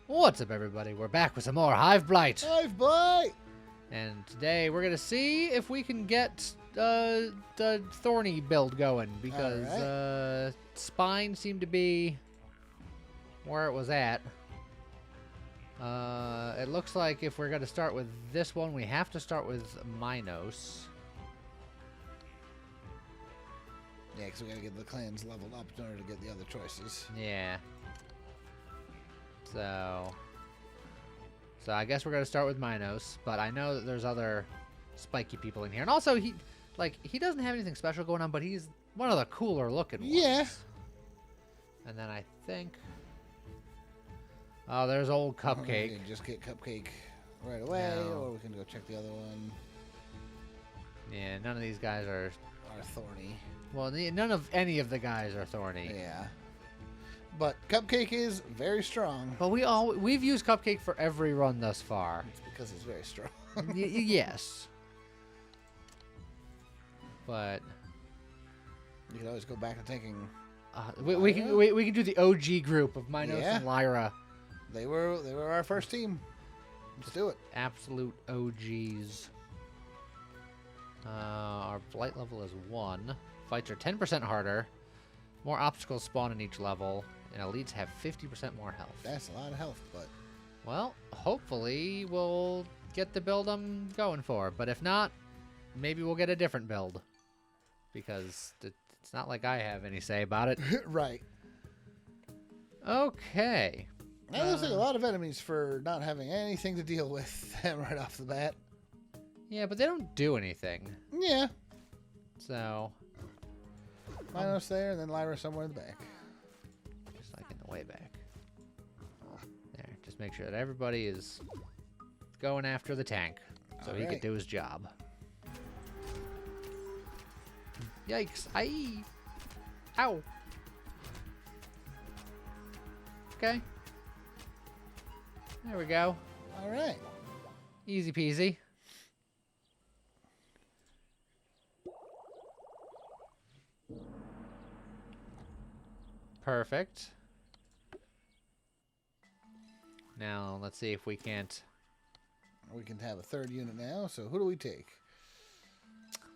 What's up, everybody? We're back with some more Hive Blight. Hive Blight! And today we're going to see if we can get the Thorny build going. Because Spine seemed to be where it was at. It looks like if we're going to start with this one, we have to start with Minos. Yeah, because we got to get the clans leveled up in order to get the other choices. Yeah. So I guess we're going to start with Minos, but I know that there's other spiky people in here. And also, he doesn't have anything special going on, but he's one of the cooler looking ones. Yeah. And then I think... Oh, there's old Cupcake. We can just get Cupcake right away, No. or we can go check the other one. Yeah, none of these guys are... Are Thorny. Well, none of any of the guys are Thorny. Yeah. But Cupcake is very strong. But we've used Cupcake for every run thus far. It's because it's very strong. Yes. But... You can always go back to taking... we can do the OG group of Minos and Lyra. They were our first team. Let's do it. Absolute OGs. Our Blight level is 1. Fights are 10% harder. More obstacles spawn in each level. And elites have 50% more health. That's a lot of health, but... Well, hopefully we'll get the build I'm going for. But if not, maybe we'll get a different build. Because it's not like I have any say about it. Right. Okay. That looks like a lot of enemies for not having anything to deal with right off the bat. Yeah, but they don't do anything. Yeah. So... Minos there, and then Lyra somewhere in the back. Just like in the way back. There, just make sure that everybody is going after the tank. So he could do his job. Yikes. Aye. Ow. Okay. There we go. All right. Easy peasy. Perfect. Now, let's see if we can't... We can have a third unit now, so who do we take?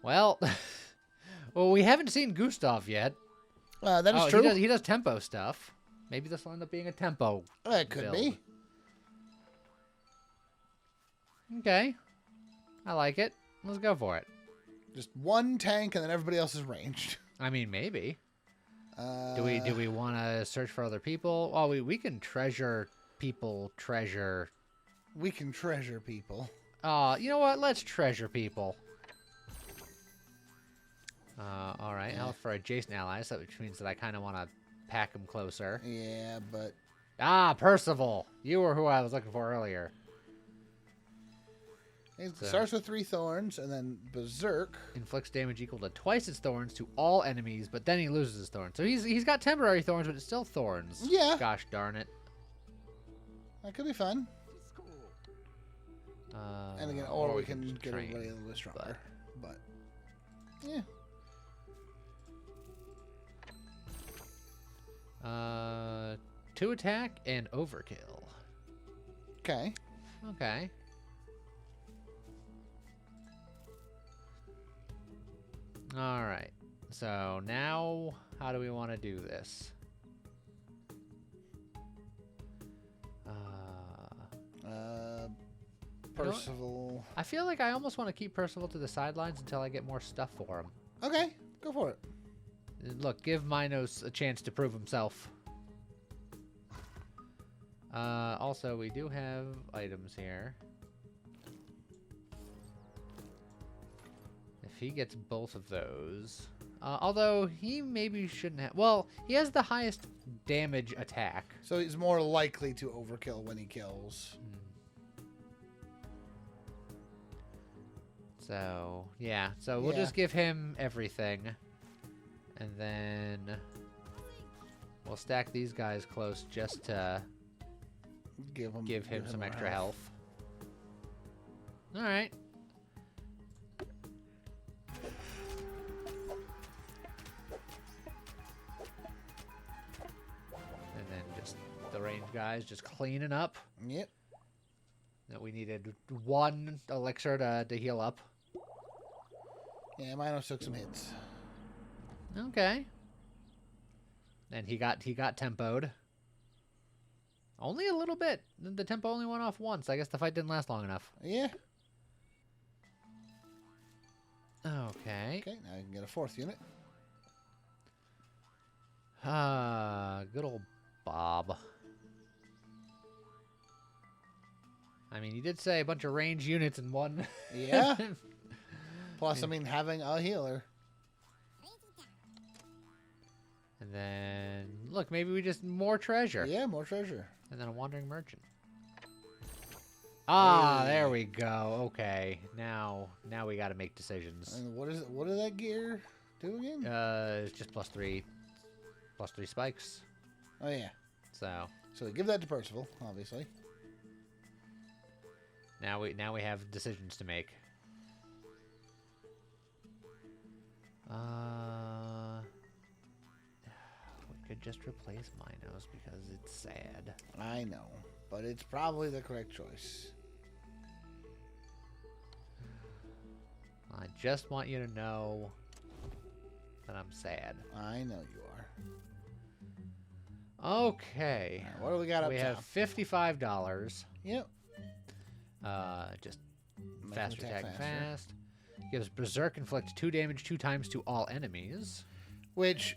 Well, we haven't seen Gustav yet. That is true. He does tempo stuff. Maybe this will end up being a tempo It could build. be. Okay. I like it. Let's go for it. Just one tank, and then everybody else is ranged. I mean, maybe. Do we want to search for other people? Oh, we can treasure people. We can treasure people. You know what? Let's treasure people. All right. Health for adjacent allies, which means that I kind of want to pack them closer. Yeah, but... Ah, Percival. You were who I was looking for earlier. It starts with 3 thorns, and then Berserk. Inflicts damage equal to twice its thorns to all enemies, but then he loses his thorns. So he's got temporary thorns, but it's still thorns. Yeah. Gosh darn it. That could be fun. And again, or we can get everybody a little bit stronger. But yeah. 2 attack and overkill. Okay. Okay. All right. So now, how do we want to do this? Percival. I feel like I almost want to keep Percival to the sidelines until I get more stuff for him. Okay, go for it. Look, give Minos a chance to prove himself. Also, we do have items here. If he gets both of those... although, he maybe shouldn't have... Well, he has the highest damage attack. So he's more likely to overkill when he kills. So, yeah. So we'll just give him everything. And then we'll stack these guys close just to give him some extra health. All right. the range guys just cleaning up. Yep. That we needed 1 elixir to heal up. Yeah, Minos took some hits. Okay. And he got tempoed. Only a little bit. The tempo only went off once. I guess the fight didn't last long enough. Yeah. Okay. Okay, now you can get a 4th unit. Good old Bob. I mean, you did say a bunch of range units in one. Yeah. Plus, I mean, having a healer. And then, look, maybe we just more treasure. Yeah, more treasure. And then a wandering merchant. Ah, there we go. Okay, now we got to make decisions. And what is it? What did that gear do again? It's just +3 spikes. Oh yeah. So we give that to Percival, obviously. Now we have decisions to make. We could just replace Minos because it's sad. I know, but it's probably the correct choice. I just want you to know that I'm sad. I know you Okay. are. What do we got up We have $55. Yep. Just Make faster them attack attack faster. fast. Gives Berserk inflict 2 damage 2 times to all enemies. Which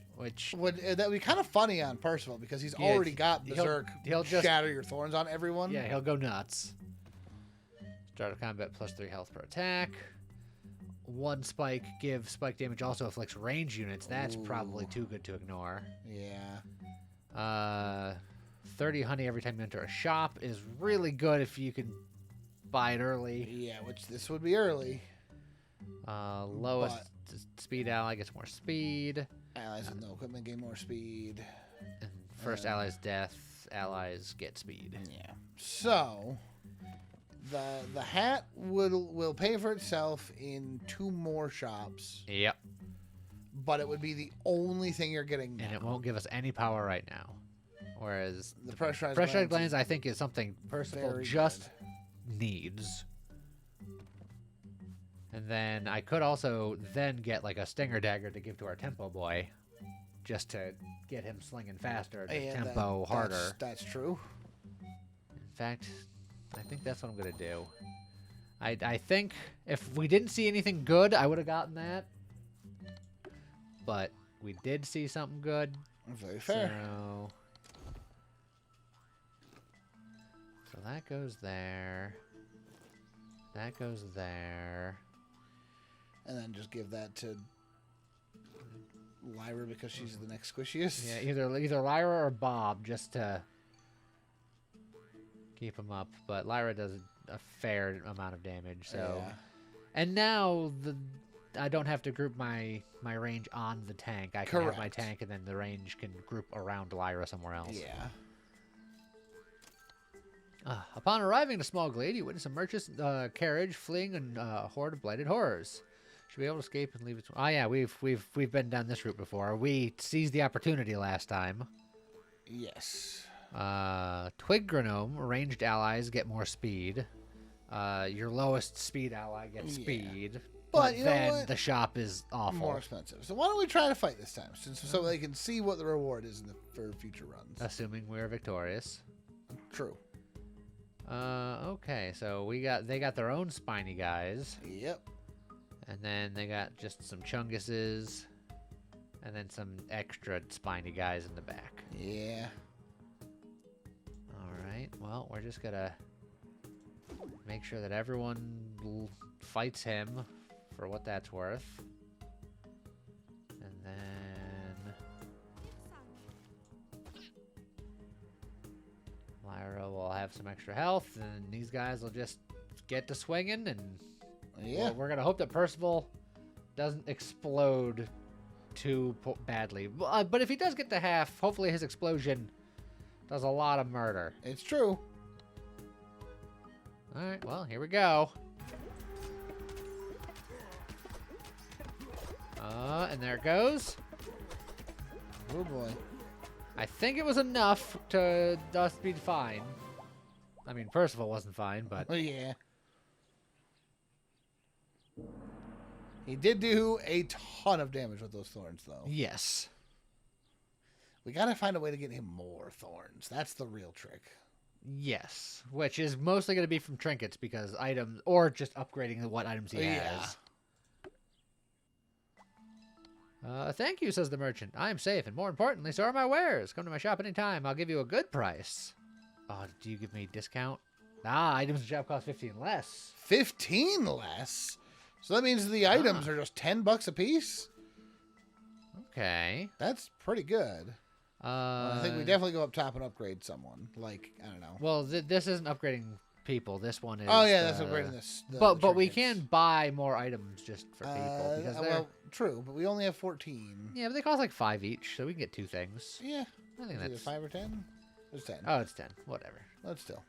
would that would be kind of funny on Percival because he's Yeah, already got Berserk. he'll just shatter your thorns on everyone. Yeah, he'll go nuts. Start of combat +3 health per attack. 1 spike, give spike damage also afflicts range units. That's probably too good to ignore. Yeah. 30 honey every time you enter a shop is really good if you can buy it early. Yeah, which this would be early. Lowest speed ally gets more speed. Allies with no equipment gain more speed. And first ally's death, allies get speed. Yeah. So the hat will pay for itself in 2 more shops. Yep. But it would be the only thing you're getting now. And it won't give us any power right now. Whereas the pressurized glands, I think, is something Percival just needs. And then I could also then get like a stinger dagger to give to our tempo boy, just to get him slinging faster, to tempo harder. That's true. In fact, I think that's what I'm gonna do. I think if we didn't see anything good, I would have gotten that. But we did see something good. Very fair. So that goes there. That goes there. And then just give that to Lyra because she's the next squishiest. Yeah, either Lyra or Bob, just to keep him up. But Lyra does a fair amount of damage. So, Yeah. And now I don't have to group my range on the tank. I can have my tank, and then the range can group around Lyra somewhere else. Yeah. Upon arriving at a small glade, you witness a merchant's carriage fleeing a horde of blighted horrors. Should be able to escape and leave it. Oh yeah, we've been down this route before. We seized the opportunity last time. Yes. Twig Granome, ranged allies get more speed. Your lowest speed ally gets speed. But then the shop is awful. More expensive. So why don't we try to fight this time, so they can see what the reward is for future runs. Assuming we're victorious. True. Okay, so they got their own spiny guys. Yep. And then they got just some chunguses. And then some extra spiny guys in the back. Yeah. Alright, well, we're just gonna make sure that everyone fights him for what that's worth. And then Lyra will have some extra health, and these guys will just get to swinging, and we're gonna hope that Percival doesn't explode too badly. But if he does get to half, hopefully his explosion does a lot of murder. It's true. Alright, well, here we go. And there it goes. Oh boy. I think it was enough to us be fine. I mean, Percival wasn't fine, but... Oh, yeah. He did do a ton of damage with those thorns, though. Yes. We gotta find a way to get him more thorns. That's the real trick. Yes, which is mostly going to be from trinkets because items, or just upgrading what items he has. Thank you, says the merchant. I am safe, and more importantly, so are my wares. Come to my shop anytime. I'll give you a good price. Oh, do you give me a discount? Ah, items in shop cost 15 less. 15 less? So that means the items are just $10 a piece? Okay. That's pretty good. I think we definitely go up top and upgrade someone. Like, I don't know. Well, this isn't upgrading people. This one is... Oh, yeah, that's upgrading this. But we can buy more items just for people. Because well, true, but we only have 14. Yeah, but they cost like 5 each, so we can get 2 things. Yeah. I think Is that's... it 5 or 10? It's 10. Oh, it's 10. Whatever. Let's still.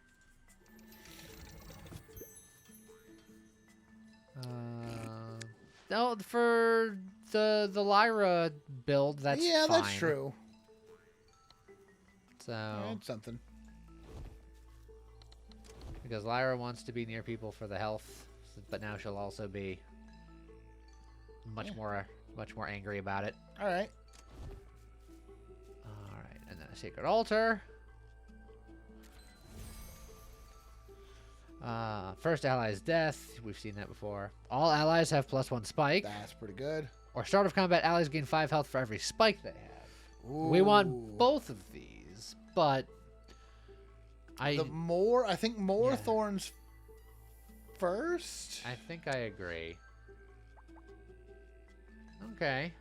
No, for the Lyra build, that's fine. Yeah, that's true. So... That's something. Because Lyra wants to be near people for the health, but now she'll also be much more angry about it. All right. All right, and then a sacred altar. First ally's death. We've seen that before. All allies have +1 spike. That's pretty good. Or start of combat, allies gain 5 health for every spike they have. Ooh. We want both of these, but I think more thorns first. I think I agree. Okay.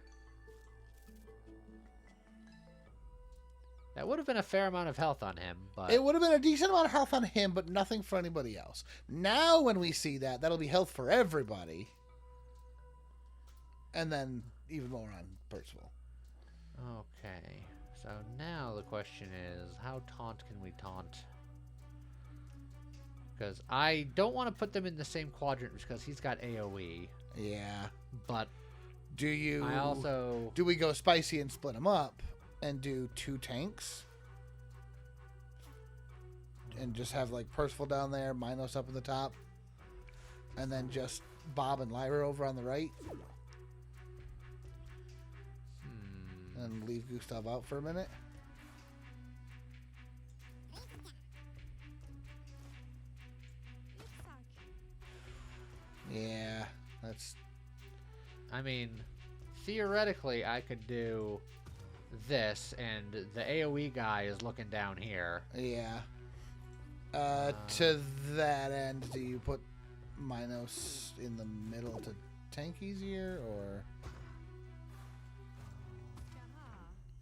That would have been a fair amount of health on him, but... It would have been a decent amount of health on him, but nothing for anybody else. Now, when we see that, that'll be health for everybody. And then even more on Percival. Okay. So now the question is, how taunt can we taunt? Because I don't want to put them in the same quadrant because he's got AoE. Yeah. But do we go spicy and split them up and do 2 tanks? And just have like Percival down there, Minos up in the top, and then just Bob and Lyra over on the right? And leave Gustav out for a minute? Yeah, that's... I mean, theoretically, I could do this, and the AoE guy is looking down here. Yeah. To that end, do you put Minos in the middle to tank easier, or...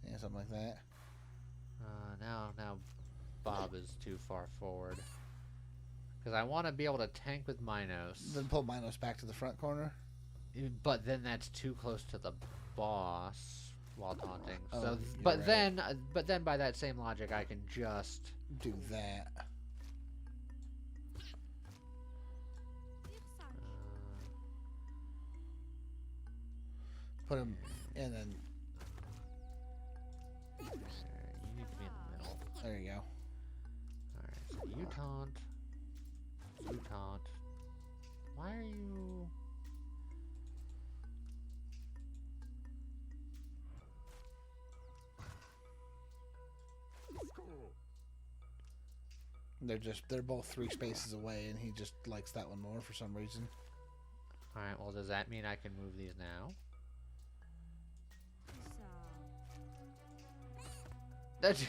Yeah, something like that. Now Bob is too far forward. Because I want to be able to tank with Minos. Then pull Minos back to the front corner? But then that's too close to the boss while taunting. Oh, so, right. then by that same logic, I can just do that. Put him, and then you need to be in the middle. There you go. Alright, so you taunt. You taunt. Why are you... They're both 3 spaces away, and he just likes that one more for some reason. Alright, well, does that mean I can move these now? That...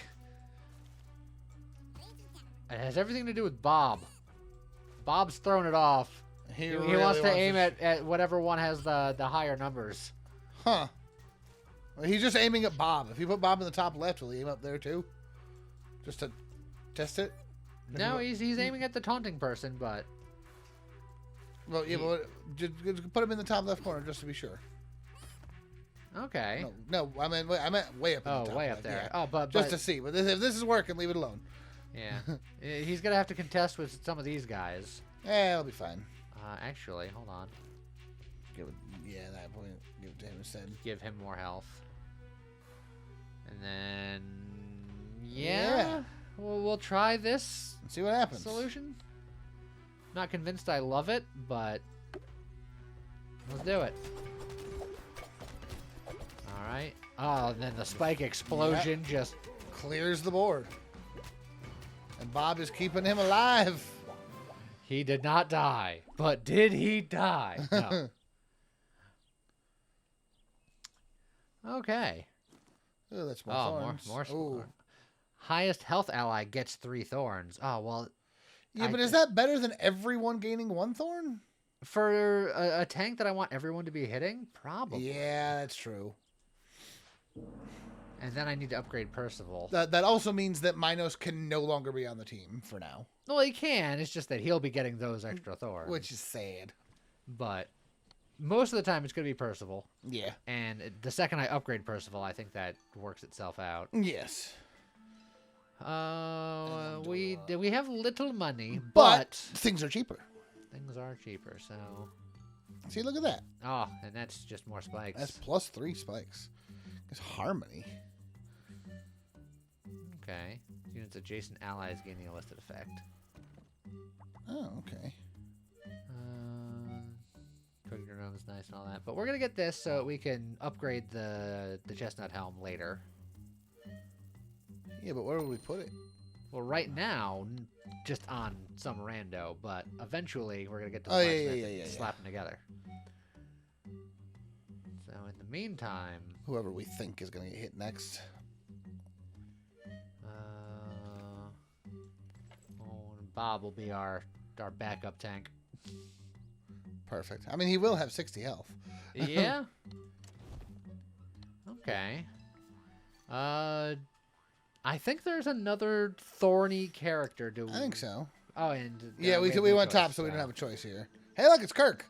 It has everything to do with Bob. Bob's throwing it off. He really wants to aim at whatever one has the higher numbers. Huh. Well, he's just aiming at Bob. If you put Bob in the top left, will he aim up there too? Just to test it? No, he's aiming at the taunting person, but... Well, yeah, but just put him in the top left corner just to be sure. Okay. No, I meant way up in the top. Oh, way up there. Yeah. Oh, but just to see. But if this is working, leave it alone. Yeah. He's going to have to contest with some of these guys. Yeah, it'll be fine. Actually, hold on. That point. Give it to him instead. Give him more health. And then... Yeah. We'll try this. See what happens. Solution. Not convinced I love it, but let's do it. All right. Oh, and then the spike explosion just clears the board. And Bob is keeping him alive. He did not die, but did he die? No. Okay. Oh, that's more thorns. More. Highest health ally gets 3 thorns. Oh, well. Yeah, but is that better than everyone gaining 1 thorn? For a tank that I want everyone to be hitting? Probably. Yeah, that's true. And then I need to upgrade Percival. That also means that Minos can no longer be on the team for now. Well, he can. It's just that he'll be getting those extra thorns. Which is sad. But most of the time, it's going to be Percival. Yeah. And the second I upgrade Percival, I think that works itself out. Yes. We have little money, but things are cheaper. Things are cheaper, so... See, look at that. Oh, and that's just more spikes. That's plus 3 spikes. It's harmony. Okay. Units adjacent allies gaining a listed effect. Oh, okay. Cooking your own is nice and all that. But we're going to get this so we can upgrade the chestnut helm later. Yeah, but where would we put it? Well, right now, just on some rando, but eventually we're going to get to the and slap them together. So in the meantime... Whoever we think is going to get hit next. Bob will be our backup tank. Perfect. I mean, he will have 60 health. Yeah. Okay. I think there's another thorny character. I think so. Oh, and yeah, we went top, so we didn't have a choice here. Hey, look, it's Kirk.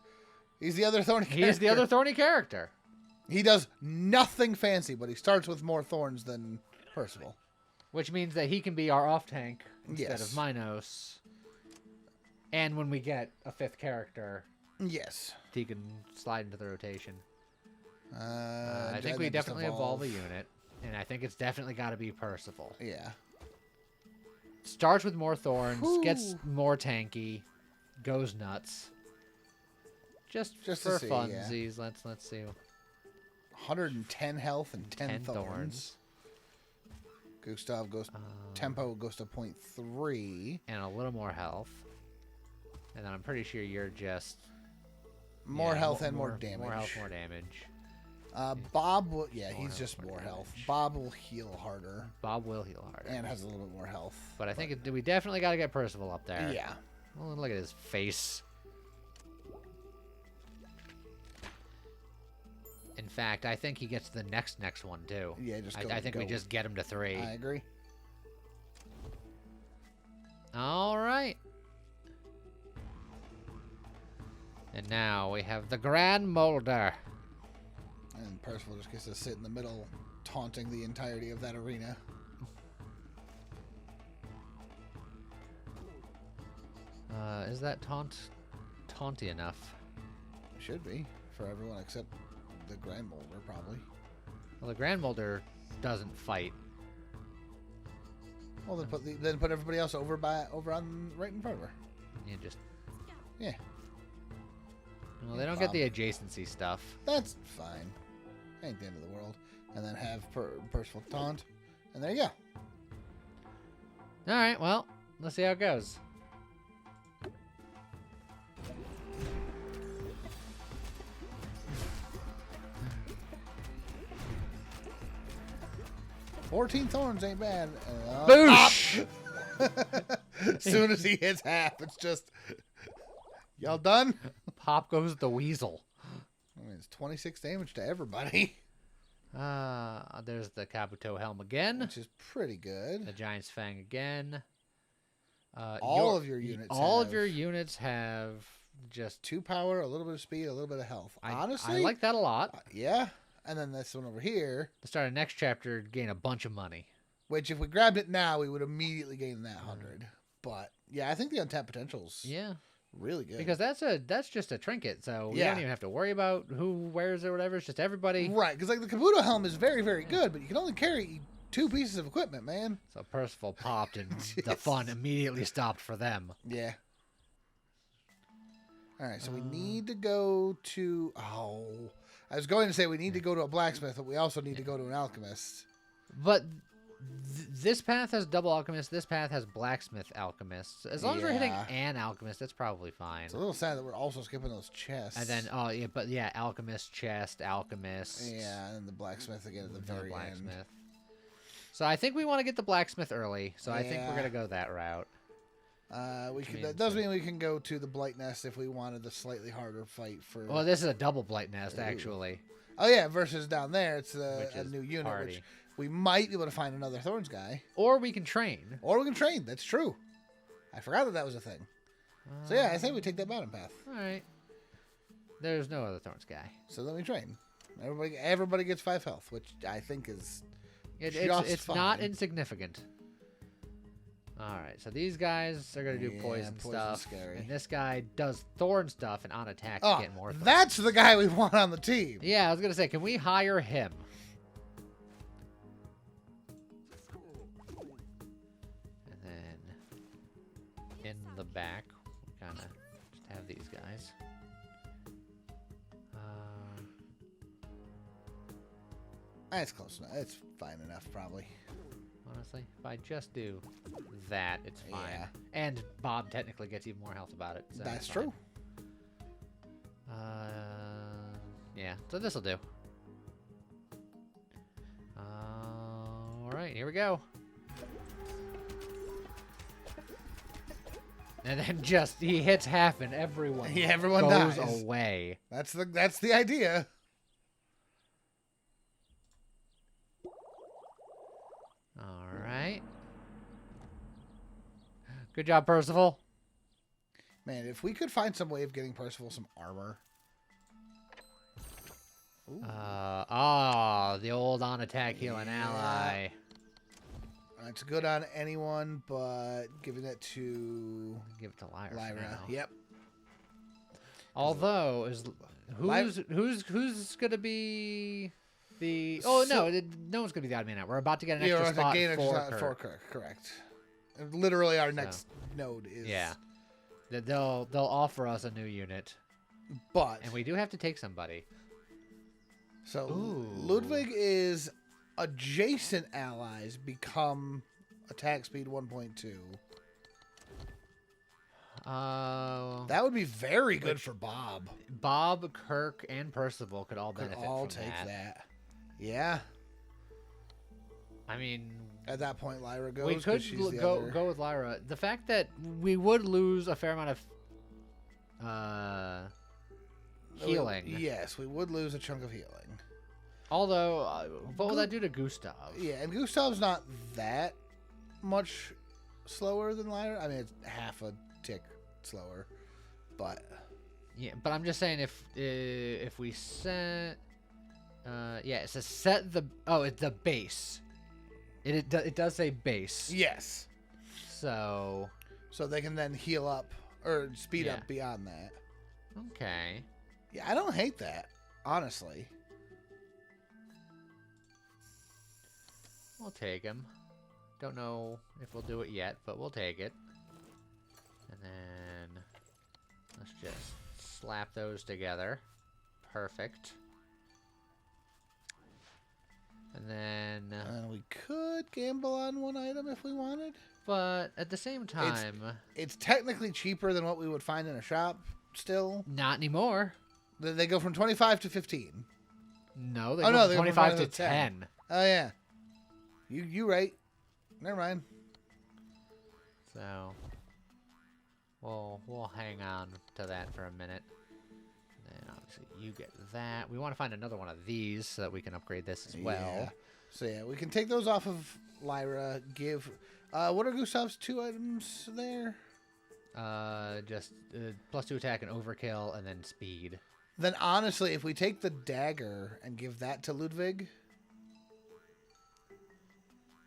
He's the other thorny character. He's the other thorny character. He does nothing fancy, but he starts with more thorns than Percival. Which means that he can be our off tank instead of Minos. And when we get a 5th character, he can slide into the rotation. I think we definitely evolve a unit, and I think it's definitely got to be Percival. Yeah. Starts with more thorns, gets more tanky, goes nuts. Just for funsies, let's see. 110 health and 10 thorns. Gustav goes tempo goes to 0.3 and a little more health. And then I'm pretty sure you're just more health and more damage. More health, more damage. Bob will he's just more health. Bob will heal harder. Bob will heal harder. And has a little bit more health. But I think we definitely got to get Percival up there. Yeah. Well, look at his face. In fact, I think he gets the next one too. Yeah, I think we just get him to 3. I agree. All right. And now we have the Grand Molder. And Percival just gets to sit in the middle, taunting the entirety of that arena. Is that taunty enough? Should be for everyone except the Grand Molder, probably. Well, the Grand Molder doesn't fight. Well, then put everybody else over on right in front of her. Yeah. Well, they don't get the adjacency stuff. That's fine. Ain't the end of the world. And then have Percival taunt, and there you go. All right. Well, let's see how it goes. $14 thorns ain't bad. Boosh! As soon as he hits half, it's just... Y'all done? Pop goes the weasel. I mean, it's 26 damage to everybody. There's the Kabuto helm again. Which is pretty good. The Giant's Fang again. All of your units have just 2 power, a little bit of speed, a little bit of health. Honestly, I like that a lot. Yeah. And then this one over here. The start of next chapter, gain a bunch of money. Which, if we grabbed it now, we would immediately gain that 100. But, yeah, I think the untapped potential's really good. Because that's just a trinket, so we don't even have to worry about who wears it or whatever. It's just everybody. Right, because like the Kabuto helm is very, very good, but you can only carry 2 pieces of equipment, man. So Percival popped, and the fun immediately stopped for them. Yeah. All right, so we need to go to... Oh, I was going to say we need to go to a blacksmith, but we also need to go to an alchemist. But this path has double alchemist. This path has blacksmith alchemists. As long as we're hitting an alchemist, that's probably fine. It's a little sad that we're also skipping those chests. And then, alchemist, chest, alchemist. Yeah, and the blacksmith again at the very end. So I think we want to get the blacksmith early. So I think we're gonna go that route. That does mean we can go to the Blight Nest if we wanted the slightly harder fight for... Well, this is a double Blight Nest, actually. Oh, yeah, versus down there, it's a new unit, which we might be able to find another Thorns guy. Or we can train. That's true. I forgot that was a thing. So, yeah, I say we take that bottom path. All right. There's no other Thorns guy. So then we train. Everybody gets 5 health, which I think is it's not insignificant. All right, so these guys are going to do poison stuff. Scary. And this guy does Thorn stuff, and on attack get more Thorn. That's the guy we want on the team. Yeah, I was going to say, can we hire him? And then in the back, we kind of just have these guys. That's close enough. It's fine enough, probably. Honestly, if I just do that, it's fine. Yeah. And Bob technically gets even more health about it. So that's true. Yeah, so this'll do. All right, here we go. And then he hits half and everyone goes dies. Away. That's the idea. All right. Good job, Percival. Man, if we could find some way of getting Percival some armor. The old on attack healing ally. It's good on anyone, but giving it to Lyra. Lyra. Yep. Although who's gonna be the? No one's gonna be the odd man out. We're about to get an extra spot for Kirk. Correct. Literally, our next node is. Yeah. They'll offer us a new unit, and we do have to take somebody. So Ludwig is adjacent allies become attack speed 1.2. That would be very good for Bob. Bob, Kirk, and Percival could all benefit from that. Yeah. I mean, at that point, Lyra goes. We could go with Lyra. The fact that we would lose a fair amount of healing. Yes, we would lose a chunk of healing. Although, what will that do to Gustav? Yeah, and Gustav's not that much slower than Lyra. I mean, it's half a tick slower, but yeah. But I'm just saying, if we set, it says set the it's the base. It does say base. Yes. So they can then heal up or speed up beyond that. Okay. Yeah, I don't hate that, honestly. We'll take him. Don't know if we'll do it yet, but we'll take it. And then let's just slap those together. Perfect. And then we could gamble on one item if we wanted. But at the same time, it's technically cheaper than what we would find in a shop still. Not anymore. They go from 25 to 15. No, they go from 25 to 10. Oh, yeah. You right. Never mind. So we'll hang on to that for a minute. And obviously you get that. We want to find another one of these so that we can upgrade this as well. Yeah. So yeah, we can take those off of Lyra. Give what are Gustav's 2 items there? Just +2 attack and overkill, and then speed. Then honestly, if we take the dagger and give that to Ludwig.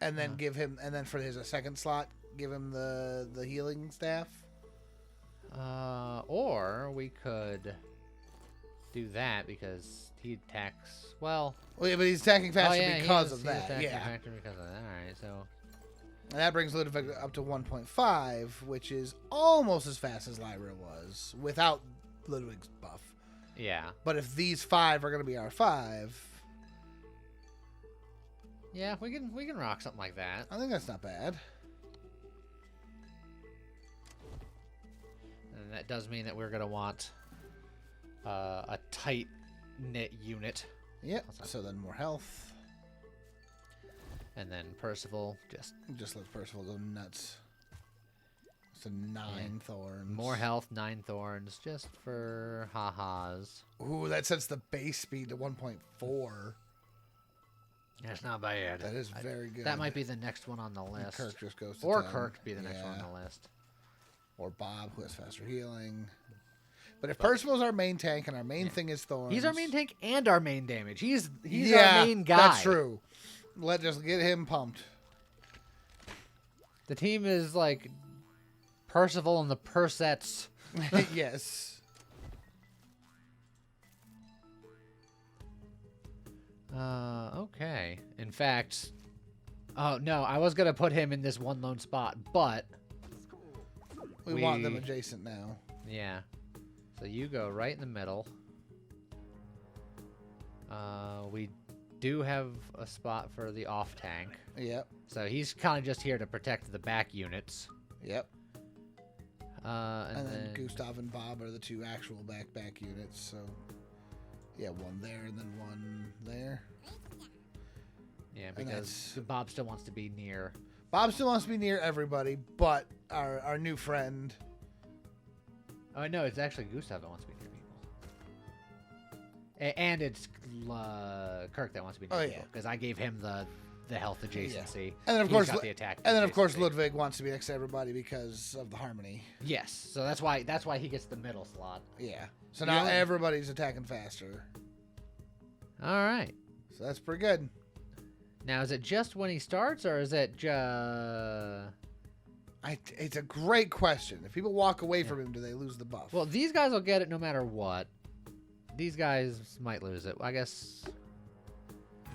And then give him, and then for his second slot, give him the healing staff. Or we could do that because he attacks. Well, yeah, but he's attacking faster because of he's that. attacking Yeah. faster because of that. All right, so. And that brings Ludwig up to 1.5, which is almost as fast as Lyra was without Ludwig's buff. Yeah. But if these 5 are going to be our 5, yeah, we can rock something like that. I think that's not bad. And that does mean that we're gonna want a tight knit unit. Yep. So then more health. And then Percival just let Percival go nuts. So 9 thorns. More health, 9 thorns, just for ha-has. Ooh, that sets the base speed to 1.4. That's not bad. That is very good. That might be the next one on the list. Kirk just goes to or 10. Kirk be the next one on the list. Or Bob, who has faster healing. But if Percival's our main tank and our main thing is Thorns. He's our main tank and our main damage. He's our main guy. That's true. Let's just get him pumped. The team is like Percival and the Persets. Yes. Okay. In fact, oh no, I was gonna put him in this one lone spot, but we want them adjacent now. Yeah. So you go right in the middle. We do have a spot for the off tank. Yep. So he's kind of just here to protect the back units. Yep. And then Gustav and Bob are the 2 actual back units. So yeah, 1 there and then 1 there. Yeah, because Bob still wants to be near. Bob still wants to be near everybody, but our new friend. Oh no, it's actually Gustav that wants to be near people. And it's Kirk that wants to be near people because I gave him the health adjacency. Yeah. And then of course the attack. And then of course Ludwig wants to be next to everybody because of the harmony. Yes, so that's why he gets the middle slot. Yeah. So now everybody's attacking faster. All right. So that's pretty good. Now, is it just when he starts, or is it it's a great question. If people walk away from him, do they lose the buff? Well, these guys will get it no matter what. These guys might lose it. I guess.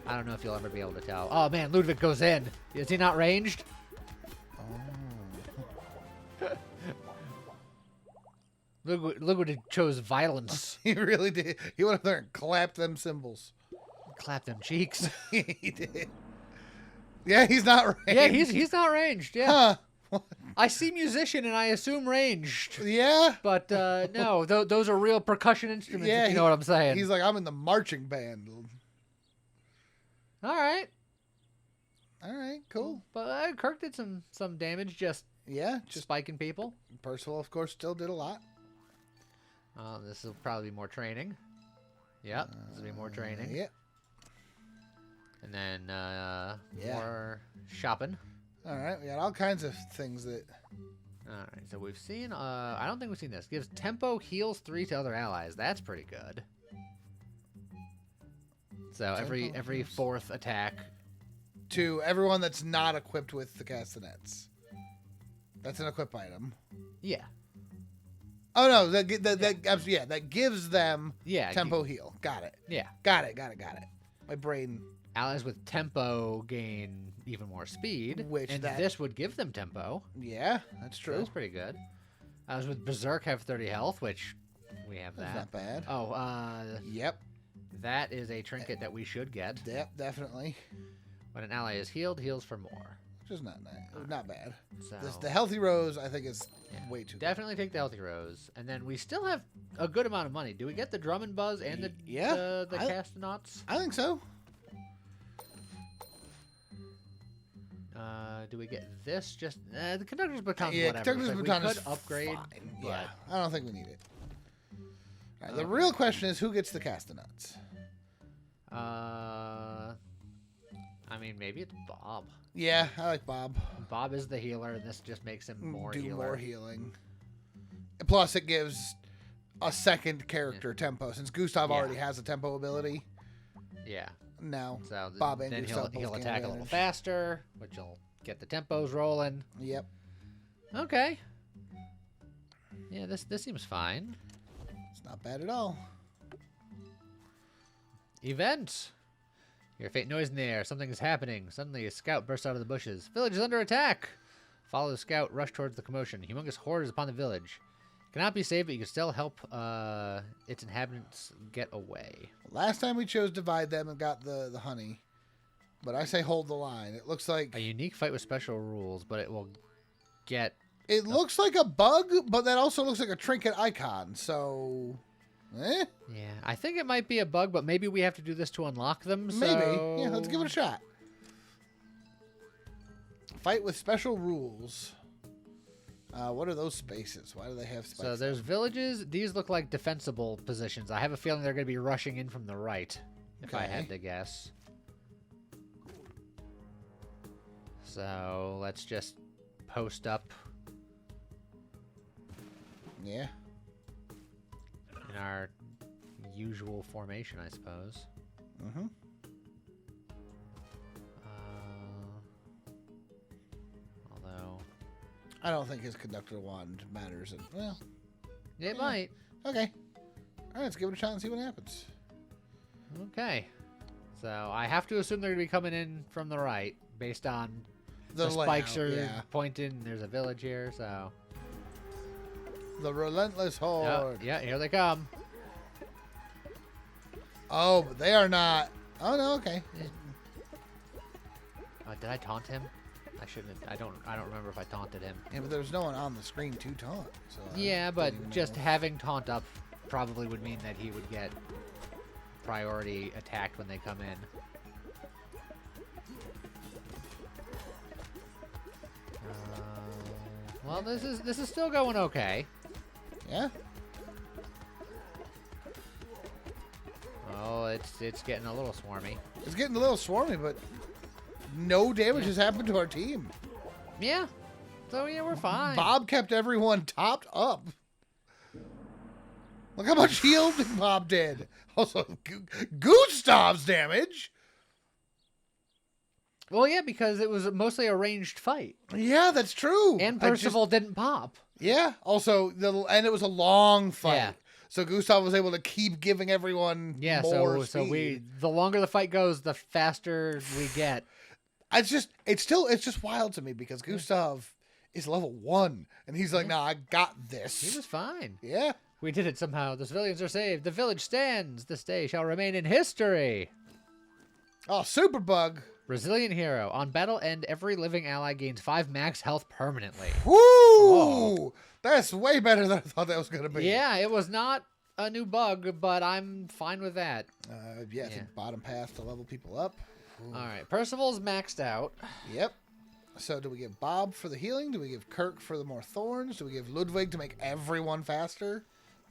I don't know if you'll ever be able to tell. Oh, man, Ludwig goes in. Is he not ranged? Oh. Ludwig chose violence. He really did. He went up there and clapped them cymbals. Clap them cheeks. He did. Yeah, he's not ranged. Yeah, he's not ranged. Yeah. Huh. I see musician and I assume ranged. Yeah. But no, those are real percussion instruments. Yeah, if you know what I'm saying. He's like, I'm in the marching band. All right. All right. Cool. But Kirk did some damage. Just spiking people. Percival, of course, still did a lot. This will probably be more training. Yep, this will be more training. Yep. And then more shopping. All right, we got all kinds of things that. All right, so we've seen. I don't think we've seen this. Gives tempo, heals 3 to other allies. That's pretty good. So every 4th attack. To everyone that's not equipped with the castanets. That's an equip item. Yeah. Oh no, that gives them tempo heal. Got it. Yeah. Got it. My brain. Allies with tempo gain even more speed, this would give them tempo. Yeah, that's true. So that's pretty good. Allies with Berserk have 30 health, which we have that. That's not bad. Oh, yep. That is a trinket that we should get. Yep, definitely. When an ally is healed, heals for more. Which is not bad. So, the healthy rose, I think, is way too definitely take the healthy rose. And then we still have a good amount of money. Do we get the drum and buzz and the castanauts? I think so. Do we get this? Just the conductor's baton. Yeah, whatever. conductor's we baton could is upgrade. Fine. But yeah, I don't think we need it. All right, the real question is who gets the castanauts. I mean, maybe it's Bob. Yeah, I like Bob. Bob is the healer, and this just makes him more more healing. Plus, it gives a second character tempo, since Gustav already has a tempo ability. Yeah. Now, so Bob and then Gustav he'll attack a little faster, which will get the tempos rolling. Yep. Okay. Yeah, this seems fine. It's not bad at all. Event. Your faint noise in the air. Something is happening. Suddenly, a scout bursts out of the bushes. Village is under attack. Follow the scout. Rush towards the commotion. Humongous horde is upon the village. Cannot be saved, but you can still help its inhabitants get away. Last time we chose divide them and got the honey. But I say hold the line. It looks like... A unique fight with special rules, but it will get... It looks like a bug, but that also looks like a trinket icon, so... Eh? Yeah, I think it might be a bug, but maybe we have to do this to unlock them, so... Maybe. Yeah, let's give it a shot. Fight with special rules. What are those spaces? Why do they have spaces? So there's villages. These look like defensible positions. I have a feeling they're going to be rushing in from the right, if I had to guess. So let's just post up. Yeah. In our usual formation, I suppose. Mm-hmm. Although... I don't think his conductor wand matters. Well, it might. Okay. All right, let's give it a shot and see what happens. Okay. So I have to assume they're going to be coming in from the right based on the spikes are pointing. There's a village here, so... The relentless horde. Yeah, here they come. Oh, but they are not. Oh no, okay. Did I taunt him? I shouldn't. I don't remember if I taunted him. Yeah, but there's no one on the screen to taunt. So yeah, but just having taunt up probably would mean that he would get priority attacked when they come in. Well, this is still going okay. Yeah. Oh, it's getting a little swarmy. It's getting a little swarmy, but no damage has happened to our team. Yeah. So yeah, we're fine. Bob kept everyone topped up. Look how much healing Bob did. Also, Gustav's damage. Well, yeah, because it was mostly a ranged fight. Yeah, that's true. And Percival didn't pop. Yeah. Also, and it was a long fight. Yeah. So Gustav was able to keep giving everyone more speed. So the longer the fight goes, the faster we get. It's just wild to me because Gustav is level 1 and he's like, "Nah, I got this." He was fine. Yeah. We did it somehow. The civilians are saved. The village stands. This day shall remain in history. Oh, Superbug. Resilient hero. On battle end, every living ally gains 5 max health permanently. Woo! Oh. That's way better than I thought that was going to be. Yeah, it was not a new bug, but I'm fine with that. Yeah, I think bottom path to level people up. Ooh. All right, Percival's maxed out. Yep. So do we give Bob for the healing? Do we give Kirk for the more thorns? Do we give Ludwig to make everyone faster?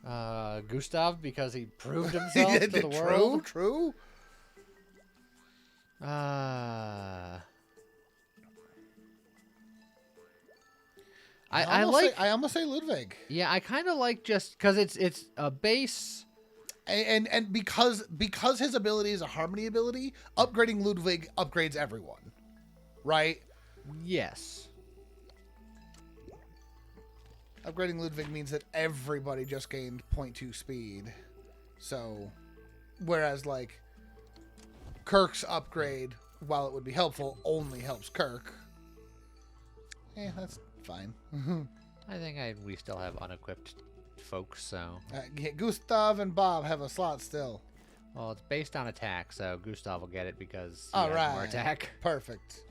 Gustav, because he proved himself to the world. True. I almost say Ludwig. Yeah, I kind of like just because it's a base, and because his ability is a harmony ability, upgrading Ludwig upgrades everyone, right? Yes. Upgrading Ludwig means that everybody just gained 0.2 speed. So, whereas like Kirk's upgrade, while it would be helpful, only helps Kirk. Yeah, that's fine. I think we still have unequipped folks, so... Gustav and Bob have a slot still. Well, it's based on attack, so Gustav will get it because he has more attack. Perfect.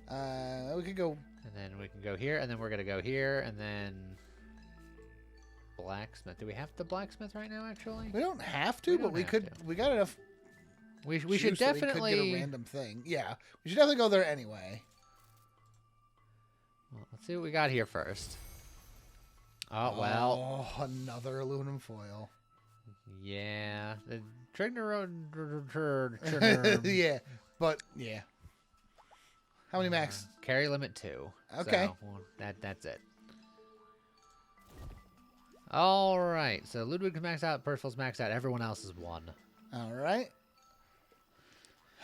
We could go... And then we can go here, and then we're going to go here, and then... Blacksmith. Do we have the blacksmith right now, actually? We don't have to, but we could... We got enough... We should definitely... We could get a random thing. Yeah. We should definitely go there anyway. Well, let's see what we got here first. Oh, well. Oh, another aluminum foil. Yeah. The Trigger... Yeah. But, yeah. How many max? Carry limit 2. Okay. So, that's it. All right. So Ludwig's maxed out. Percival's maxed out. Everyone else is 1. All right.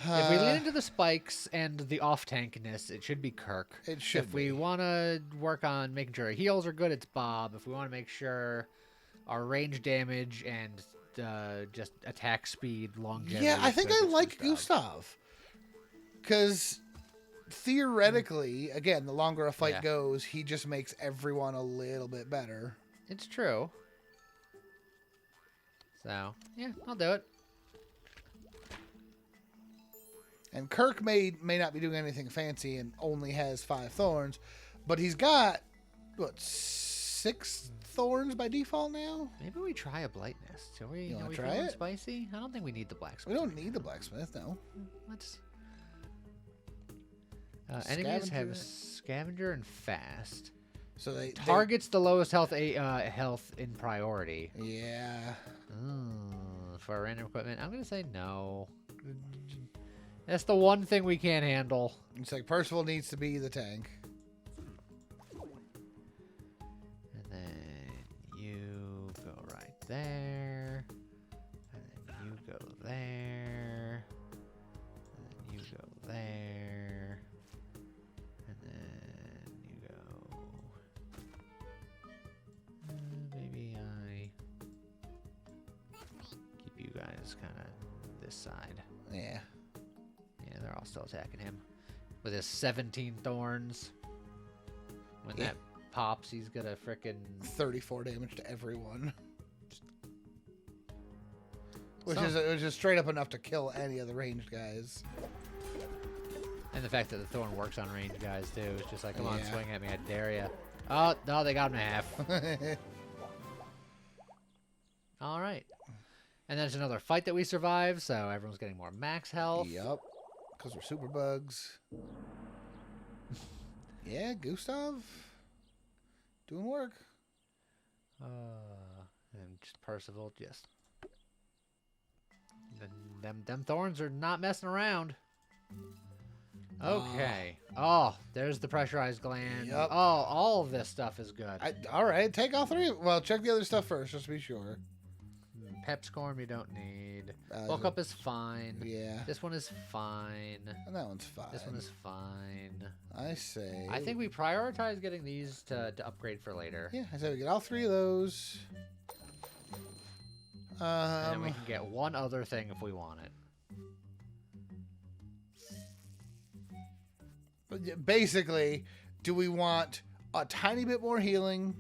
If we lean into the spikes and the off-tankness, it should be Kirk. It should If we want to work on making sure our heals are good, it's Bob. If we want to make sure our range damage and just attack speed, longevity. Yeah, I think I like Gustav. Because theoretically, again, the longer a fight goes, he just makes everyone a little bit better. It's true. So, yeah, I'll do it. And Kirk may not be doing anything fancy and only has 5 thorns, but he's got, what, 6 thorns by default now? Maybe we try a blight nest. Are we try feeling it? Spicy? I don't think we need the blacksmith. We don't need the blacksmith, no. Let's... enemies have scavenger and fast. So they targets the lowest health in priority. Yeah. For random equipment, I'm gonna say no. That's the one thing we can't handle. It's like Percival needs to be the tank. And then you go right there. And then you go there. And then you go there. And then you go... maybe I keep you guys kind of this side. Yeah. Yeah, they're all still attacking him. With his 17 thorns. When that pops, he's gonna frickin' 34 damage to everyone. Which is straight up enough to kill any of the ranged guys. And the fact that the thorn works on ranged guys too. It's just like, come on, swing at me, I dare ya. Oh, no, they got him in half. Alright. And then there's another fight that we survived, so everyone's getting more max health. Yep. Because we're super bugs. Yeah, Gustav. Doing work. And just Percival just... Them thorns are not messing around. Okay. Oh, there's the pressurized gland. Yep. Oh, all of this stuff is good. All right, take all 3. Well, check the other stuff first, just to be sure. Pepscorn we don't need. Bulk up is fine. Yeah. This one is fine. And that one's fine. This one is fine. I say. I think we prioritize getting these to upgrade for later. Yeah, I say we get all 3 of those. And then we can get one other thing if we want it. But basically, do we want a tiny bit more healing?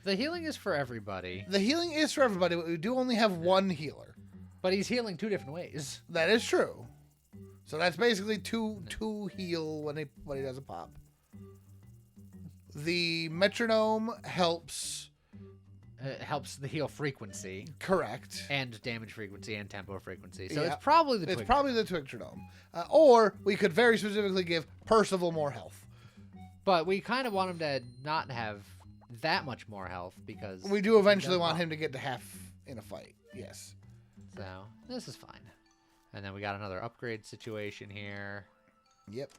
The healing is for everybody. The healing is for everybody, but we do only have 1 healer. But he's healing 2 different ways. That is true. So that's basically two heal when he does a pop. The metronome helps. Helps the heal frequency. Correct. And damage frequency and tempo frequency. So Yeah. it's probably the It's probably the Twictronome. Or we could very specifically give Percival more health. But we kind of want him to not have that much more health because... We do eventually want him to get to half in a fight. Yes. So, this is fine. And then we got another upgrade situation here. Yep.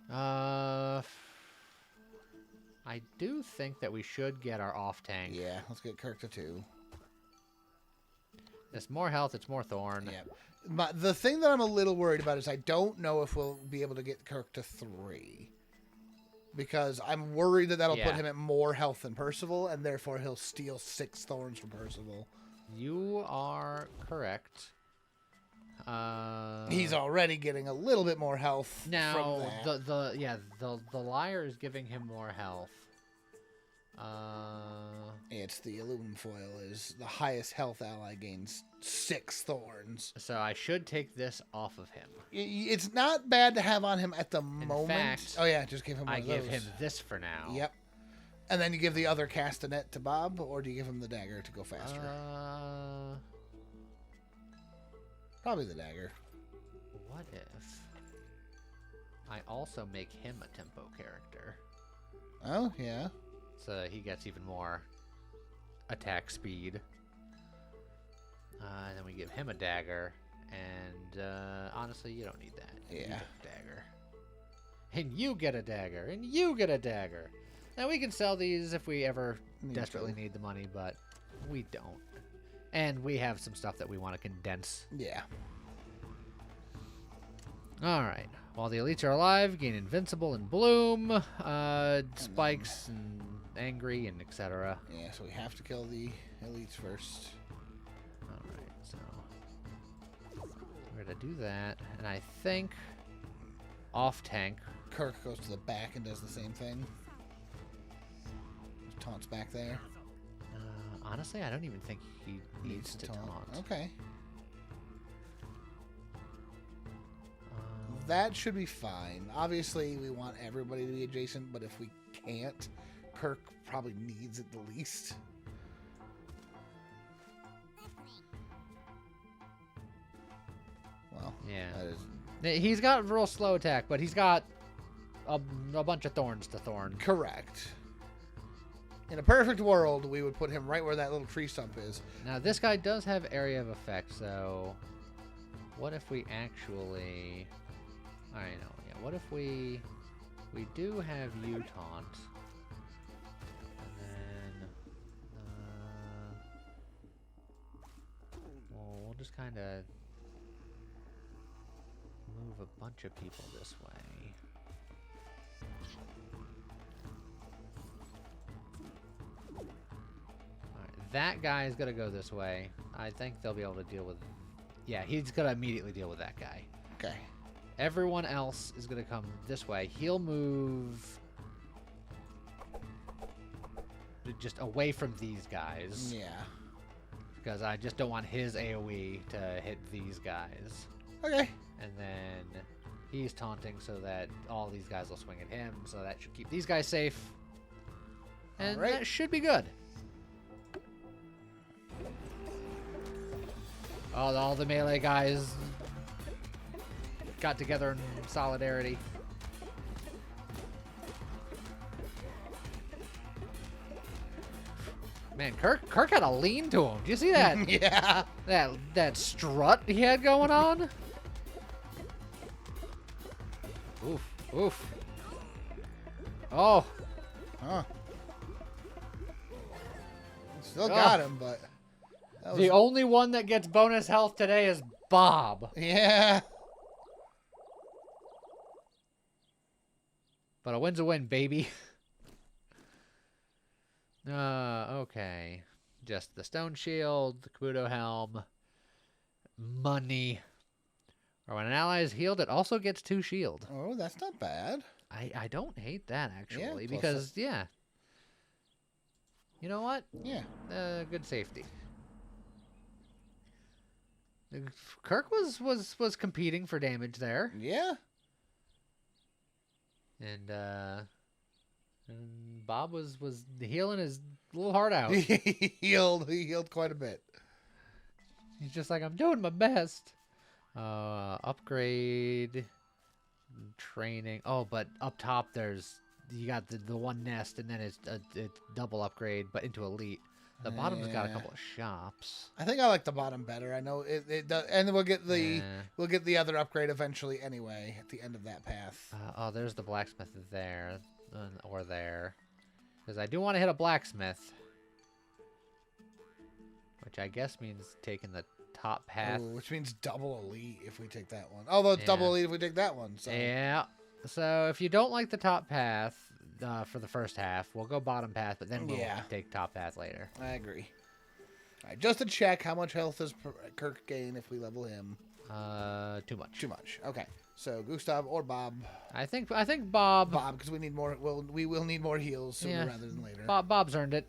I do think that we should get our off tank. Yeah, let's get Kirk to 2. It's more health, it's more Thorn. Yeah. The thing that I'm a little worried about is I don't know if we'll be able to get Kirk to 3. Because I'm worried that that'll put him at more health than Percival, and therefore he'll steal 6 thorns from Percival. You are correct. He's already getting a little bit more health. Now, from that. the liar is giving him more health. It's the aluminum foil is the highest health ally gains 6 thorns. So I should take this off of him. It's not bad to have on him at the moment. Fact, oh yeah, just give him one I of give those. him this for now. Yep. And then you give the other castanet to Bob, or do you give him the dagger to go faster? Probably the dagger. What if I also make him a tempo character? Oh, yeah. So that he gets even more attack speed. Then we give him a dagger. And honestly, you don't need that. Yeah. You get a dagger. And you get a dagger. And you get a dagger. Now we can sell these if we ever desperately need the money, but we don't. And we have some stuff that we want to condense. Yeah. Alright. While the elites are alive, gain invincible and bloom, spikes and angry and etc. Yeah, so we have to kill the elites first. So we're gonna do that, and I think off tank. Kirk goes to the back and does the same thing. Taunts back there. Honestly, I don't even think he needs to taunt. Okay. That should be fine. Obviously, we want everybody to be adjacent, but if we can't, Kirk probably needs it the least. Well, yeah. That is... He's got real slow attack, but he's got a bunch of thorns to Thorn. Correct. In a perfect world, we would put him right where that little tree stump is. Now, this guy does have area of effect, so what if we actually... I know, yeah. What if we do have you taunt, and then well, we'll just kind of move a bunch of people this way. Alright, that guy is gonna go this way. I think they'll be able to deal with... Yeah, he's gonna immediately deal with that guy. Okay. Everyone else is going to come this way. He'll move just away from these guys. Yeah. Because I just don't want his AoE to hit these guys. Okay. And then he's taunting so that all these guys will swing at him. So that should keep these guys safe. And that should be good. All the melee guys got together in solidarity. Man, Kirk had a lean to him. Do you see that? Yeah. That strut he had going on? Oof. Oof. Oh. Huh. Still got him, but... The only one that gets bonus health today is Bob. Yeah. But a win's a win, baby. Okay. Just the stone shield, the Kabuto helm, money. Or when an ally is healed, it also gets 2 shield. Oh, that's not bad. I don't hate that, actually, Yeah, because, yeah. You know what? Yeah. Good safety. Kirk was competing for damage there. Yeah. And Bob was healing his little heart out. He healed quite a bit. He's just like, I'm doing my best. Upgrade, training. Oh, but up top you got the one nest, and then it's double upgrade, but into elite. The bottom's got a couple of shops. I think I like the bottom better. I know it does, and we'll get the other upgrade eventually anyway at the end of that path. Oh, there's the blacksmith there, or there, because I do want to hit a blacksmith, which I guess means taking the top path. Ooh, which means double elite if we take that one. Although it's double elite if we take that one. So. Yeah. So if you don't like the top path for the first half, we'll go bottom path, but then we'll take top path later. I agree. All right, just to check, how much health does Kirk gain if we level him? Too much. Too much. Okay. So Gustav or Bob? I think Bob. Bob, because we need more. Well, we will need more heals sooner rather than later. Bob's earned it.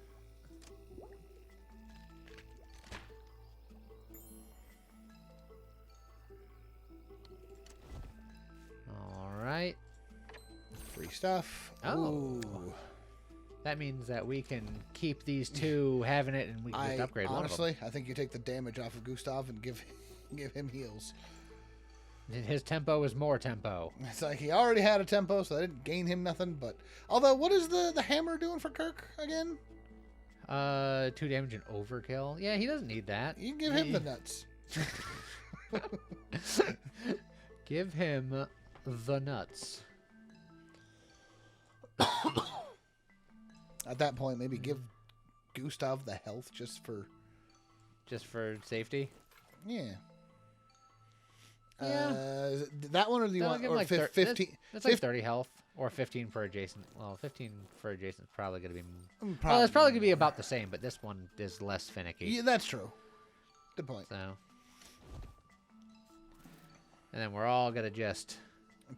All right. Free stuff. Oh. Ooh. That means that we can keep these two having it, and we can just upgrade one of them. Honestly, I think you take the damage off of Gustav and give him heals. His tempo is more tempo. It's like he already had a tempo, so I didn't gain him nothing. But although, what is the hammer doing for Kirk again? 2 damage and overkill. Yeah, he doesn't need that. You can give him the nuts. Give him the nuts. At that point, maybe give Gustav the health just for safety. Yeah. Yeah. That one or the one or like 15? That's like 30 health or 15 for adjacent. Well, 15 for adjacent is probably going to be. Probably Well, it's probably going to be about the same, but this one is less finicky. Yeah, that's true. Good point. So, and then we're all gonna just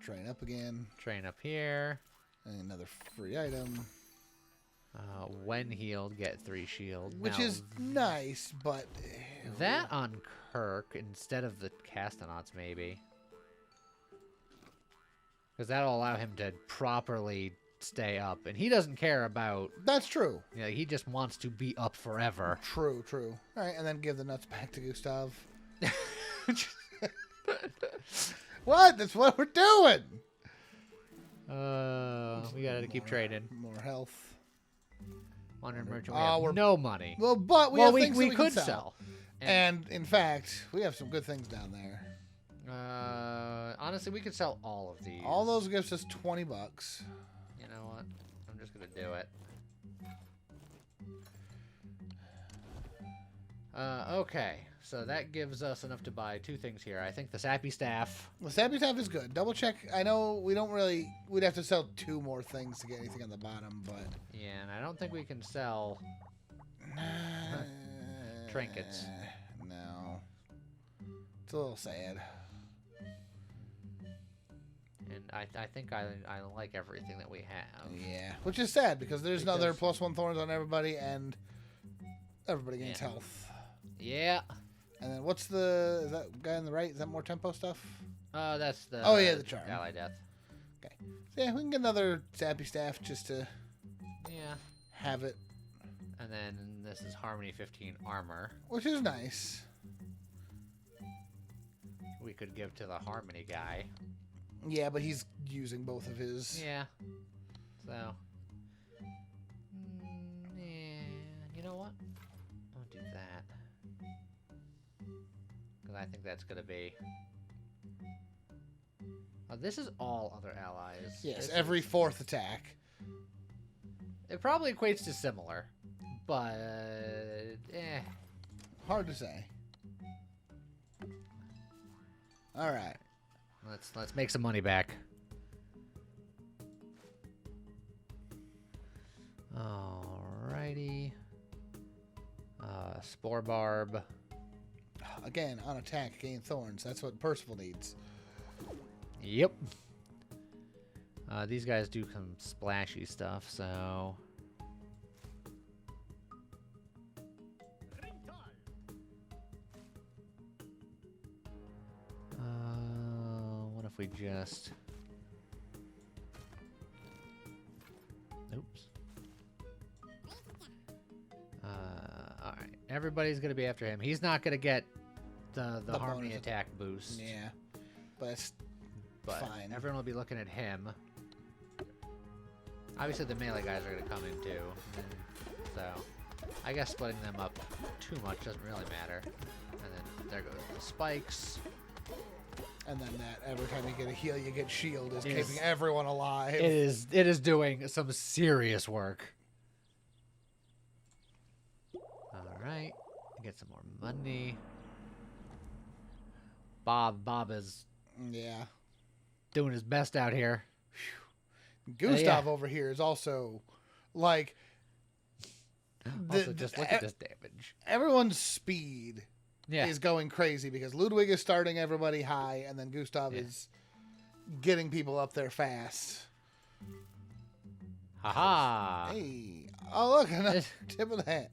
train up again. Train up here. And another free item. When healed, get 3 shield. Which now, is nice, but that on Kirk instead of the Castanauts, maybe. Because that'll allow him to properly stay up. And he doesn't care about... That's true. Yeah, he just wants to be up forever. True, true. All right, and then give the nuts back to Gustav. What? That's what we're doing! We gotta keep trading. More health. Modern merchant, we have no money. Well, but we have things we could sell. And in fact, we have some good things down there. Honestly, we could sell all of these. All those gives us $20. You know what? I'm just gonna do it. Okay, so that gives us enough to buy 2 things here. I think the Sappy Staff. The Sappy Staff is good. Double check. I know we don't really... We'd have to sell 2 more things to get anything on the bottom, but... Yeah, and I don't think we can sell... trinkets. No. It's a little sad. And I think I like everything that we have. Yeah, which is sad because there's another +1 thorns on everybody, and everybody gains health. Yeah. And then what's the... Is that guy on the right? Is that more tempo stuff? That's the... Oh, yeah, the charm. Ally Death. Okay. So, yeah, we can get another Sappy Staff just to... Yeah. Have it. And then this is Harmony 15 armor. Which is nice. We could give to the Harmony guy. Yeah, but he's using both of his... Yeah. So... yeah. You know what? I'll do that. Because I think that's going to be... this is all other allies. Yes, every 4th attack. It probably equates to similar. But... Hard to say. Alright. Let's make some money back. Alrighty. Spore Barb. Again, on attack, gain thorns. That's what Percival needs. Yep. These guys do some splashy stuff, so... what if we just... Oops. Alright. Everybody's going to be after him. He's not going to get the Harmony attack boost. Yeah. But fine. Everyone will be looking at him. Obviously, the melee guys are going to come in, too. So, I guess splitting them up too much doesn't really matter. And then there goes the spikes. And then that every time you get a heal, you get shield is keeping everyone alive. It is doing some serious work. All right, get some more money. Bob is doing his best out here. Gustav over here is also like just look at this damage. Everyone's speed is going crazy because Ludwig is starting everybody high, and then Gustav is getting people up there fast. Haha! Hey, oh look, another tip of the hat.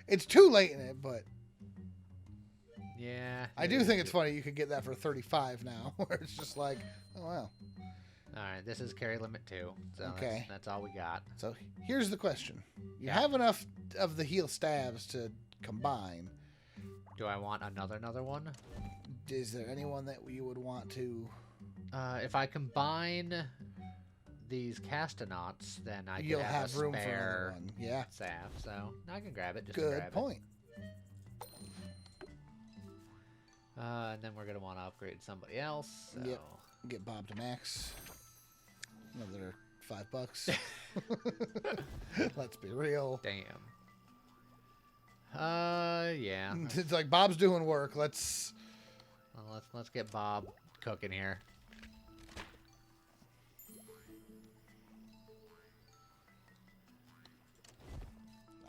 It's too late in it, but yeah, I do think it's funny. You could get that for 35 now, where it's just like, oh wow. All right, this is carry limit 2, so okay, that's all we got. So here's the question: you have enough of the heal stabs to combine? Do I want another one? Is there anyone that you would want to? If I combine these Castanauts, then You'll have a room spare for one. Yeah. staff, so I can grab it. Just Good to grab point. And then we're gonna want to upgrade somebody else. So. Yep. Get Bob to max. Another $5. Let's be real. Damn. Yeah. It's like Bob's doing work. Let's get Bob cooking here.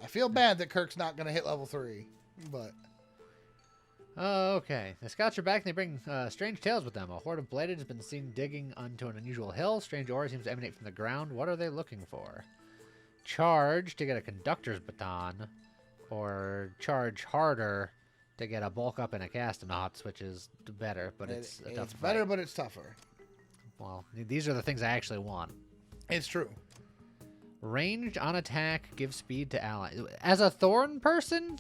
I feel bad that Kirk's not going to hit level 3, but... Okay. The scouts are back and they bring strange tales with them. A horde of bladed has been seen digging onto an unusual hill. Strange aura seems to emanate from the ground. What are they looking for? Charge to get a conductor's baton, or charge harder to get a bulk up and a Castonauts, which is better, but it's a tough It's better, but it's tougher. Well, these are the things I actually want. It's true. Ranged on attack, give speed to allies. As a Thorn person,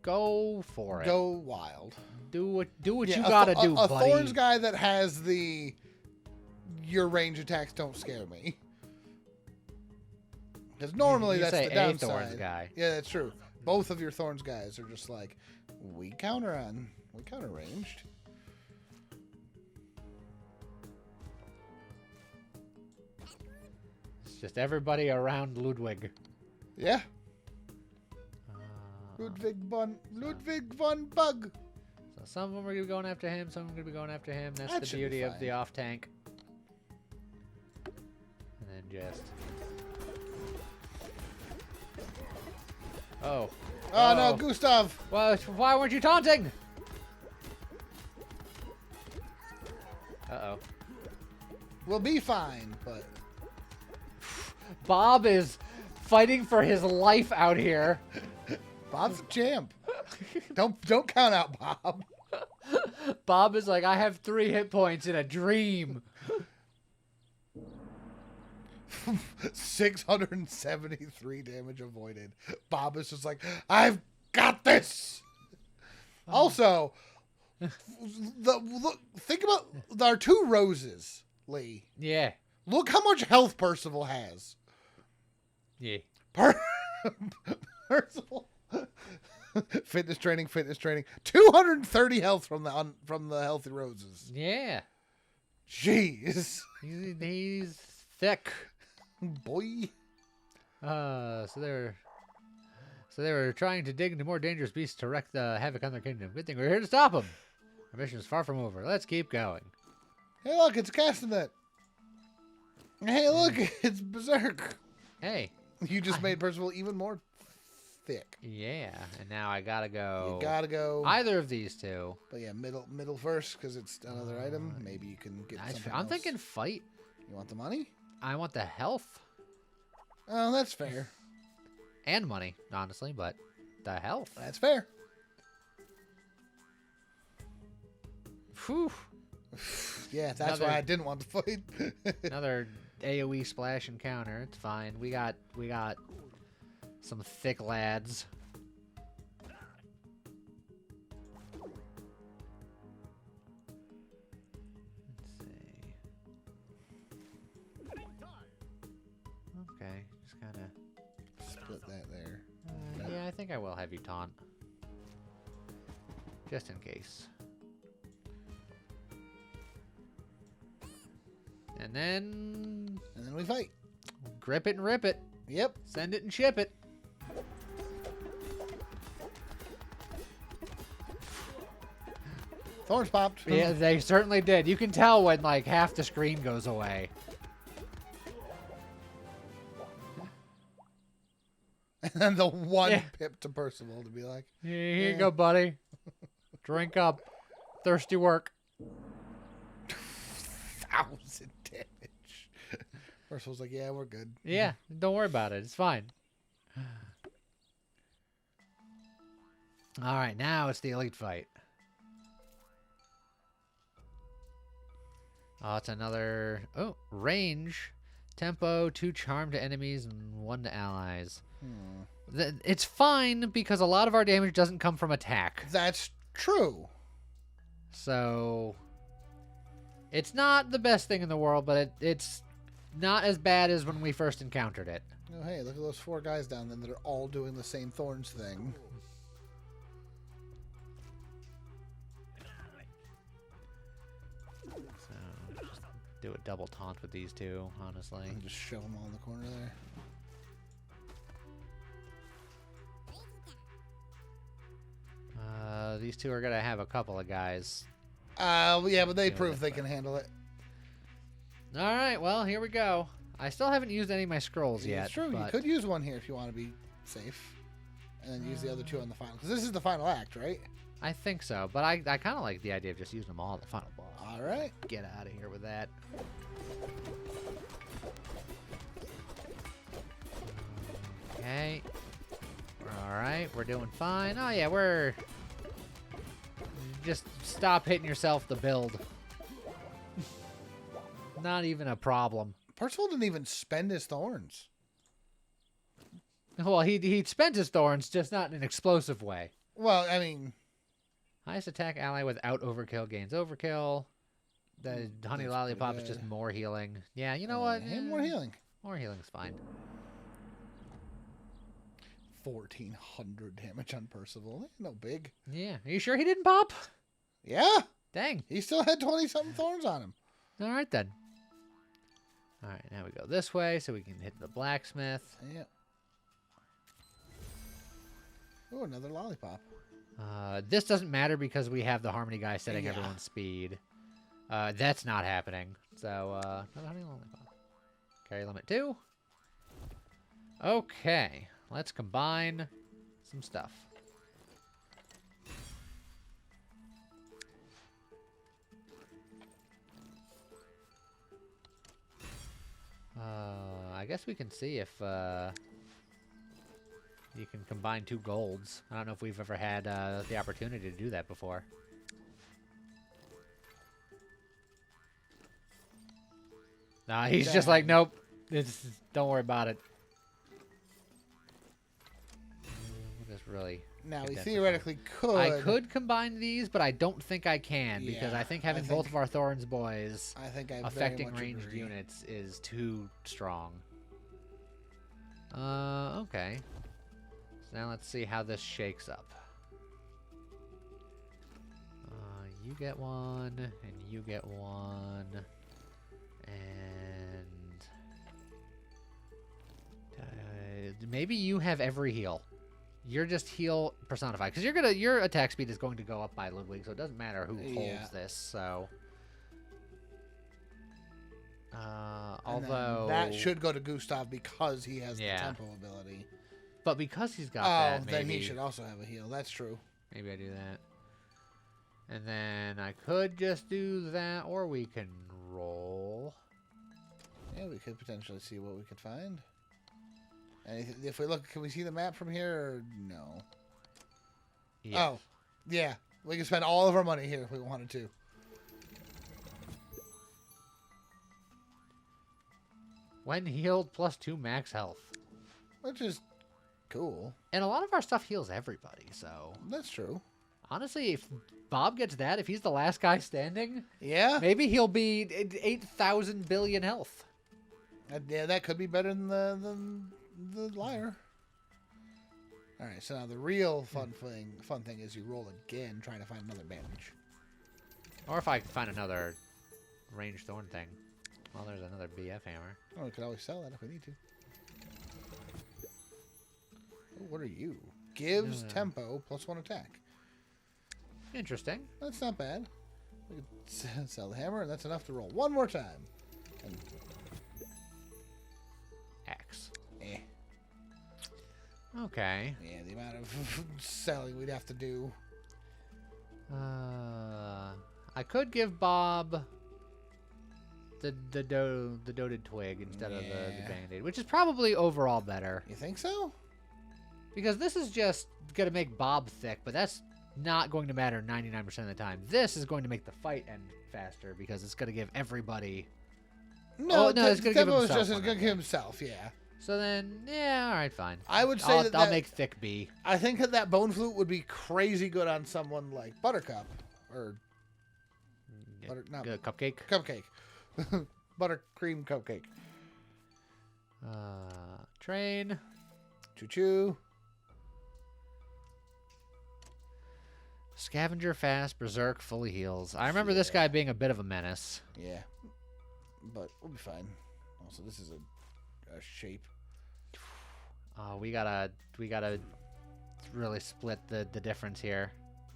go for it. Go wild. Do what you gotta do, buddy. A Thorns guy that has your range attacks don't scare me. Because normally you that's say the downside. Thorns guy. Yeah, that's true. Both of your Thorns guys are just like, we counter ranged. It's just everybody around Ludwig. Yeah. Ludwig von Bug. So some of them are gonna be going after him. Some of them are gonna be going after him. That's That the should be beauty of fine. the off tank. And then just. Oh. Oh no, Gustav! Well, why weren't you taunting? Uh-oh. We'll be fine, but Bob is fighting for his life out here. Bob's a champ. Don't count out Bob. Bob is like, I have 3 hit points in a dream. 673 damage avoided. Bob is just like, I've got this. Also, look, think about our 2 roses, Lee. Yeah. Look how much health Percival has. Yeah. Percival. Fitness training. 230 health from the healthy roses. Yeah. Jeez. He's thick. Boy. So they were trying to dig into more dangerous beasts to wreak the havoc on their kingdom. Good thing we're here to stop them. Our mission is far from over. Let's keep going. Hey, look, it's a Castanet. Hey, look, it's Berserk. Hey. You just made Percival even more thick. Yeah, and now I gotta go. You gotta go. Either of these 2. But yeah, middle first because it's another item. Maybe you can get something I'm else. thinking fight. You want the money? I want the health. Oh, that's fair. And money, honestly, but the health. That's fair. Whew. Yeah, that's why I didn't want to fight. Another AoE splash and counter. It's fine. We got some thick lads. Let's see. Okay, just kind of Split that there. yeah, I think I will have you taunt. Just in case. And then we fight. grip it and rip it. Yep. Send it and ship it. Thorns popped. Yeah, they certainly did. You can tell when like half the screen goes away. And then the one pip to Percival to be like, Here you go, buddy. Drink up. Thirsty work. 1,000 damage. Percival's like, yeah, we're good. Yeah, don't worry about it. It's fine. All right, now it's the elite fight. Oh, it's another... Oh, range. Tempo, 2 charm to enemies and 1 to allies. It's fine because a lot of our damage doesn't come from attack. That's true. So... It's not the best thing in the world, but it's not as bad as when we first encountered it. Oh, hey, look at those 4 guys down there that are all doing the same Thorns thing. So, just do a double taunt with these 2, honestly. And just shove them all in the corner there. These 2 are going to have a couple of guys. Yeah, but they prove they can handle it. All right, well, here we go. I still haven't used any of my scrolls yet. It's true. You but could use one here if you want to be safe. and then use the other 2 on the final. Because this is the final act, right? I think so, but I kind of like the idea of just using them all at the final boss. All right. Get out of here with that. Okay. All right, we're doing fine. Oh yeah, we're... Just stop hitting yourself to build. Not even a problem. Percival didn't even spend his thorns. Well, he spent his thorns, just not in an explosive way. Well, I mean... Highest attack ally without overkill gains overkill. The honey lollipop is just more healing. Yeah, you know what? More healing. More healing's fine. 1,400 damage on Percival. No big. Yeah. Are you sure he didn't pop? Yeah. Dang. He still had 20-something thorns on him. All right, then. All right, now we go this way so we can hit the blacksmith. Yeah. Oh, another lollipop. This doesn't matter because we have the Harmony guy setting everyone's speed. That's not happening. So, another honey lollipop. Carry limit 2. Okay. Let's combine some stuff. I guess we can see if you can combine 2 golds. I don't know if we've ever had the opportunity to do that before. Nah, he's just like, nope. Don't worry about it. We'll just really... Now, we theoretically could... I could combine these, but I don't think I can, because I think having both of our Thorns boys affecting ranged units is too strong. Okay. So now let's see how this shakes up. You get 1, and you get 1, and... maybe you have every heal. You're just heal personified because your attack speed is going to go up by Ludwig, so it doesn't matter who holds this. So, although that should go to Gustav because he has the tempo ability. But because he's got that, maybe, then he should also have a heal. That's true. Maybe I do that, and then I could just do that, or we can roll. Yeah, we could potentially see what we could find. And if we look, can we see the map from here or no? Yes. Oh, yeah. We can spend all of our money here if we wanted to. When healed, +2 max health. Which is cool. And a lot of our stuff heals everybody, so... That's true. Honestly, if Bob gets that, if he's the last guy standing... Yeah. Maybe he'll be 8,000 billion health. Yeah, that could be better than the liar. All right, so now the real fun thing is you roll again, trying to find another bandage. Or if I can find another ranged thorn thing. Well, there's another BF hammer. Oh, we could always sell that if we need to. Oh, what are you? Gives tempo +1 attack. Interesting. That's not bad. We could sell the hammer, and that's enough to roll one more time. And X. Okay. Yeah, the amount of selling we'd have to do. I could give Bob the dotted twig instead of the band-aid, which is probably overall better. You think so? Because this is just going to make Bob thick, but that's not going to matter 99% of the time. This is going to make the fight end faster because it's going to give everybody... No, it's going to give himself. Just going to give himself, yeah. So then, yeah, all right, fine. I would say I'll make thick B. I think that bone flute would be crazy good on someone like Buttercup or Cupcake. Cupcake, buttercream cupcake. Train. Choo-choo. Scavenger fast, berserk, fully heals. I remember this guy being a bit of a menace. Yeah, but we'll be fine. Also, this is a shape. We gotta really split the difference here.